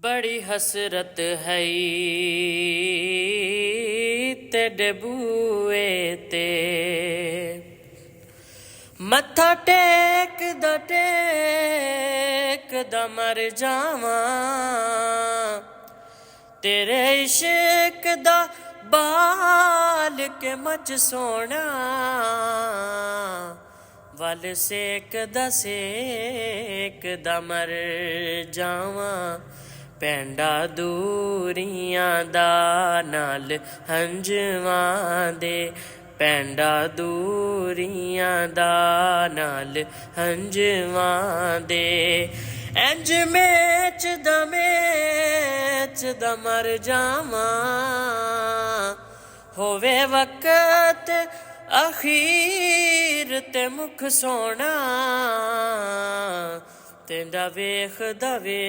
बड़ी हसरत है तेरे बूए ते मत्था टेक द मर जावा तेरे इश्क दा बाल के मच सोना वल सेक द मर जावा पैंडा दूरियां दा नाल हंजवां दे पैंडा दूरियां दा नाल हंजवां दे इंज मेच द मर जावां होवे वक्त अखीर ते मुख सोना तेंदा वेखदा वे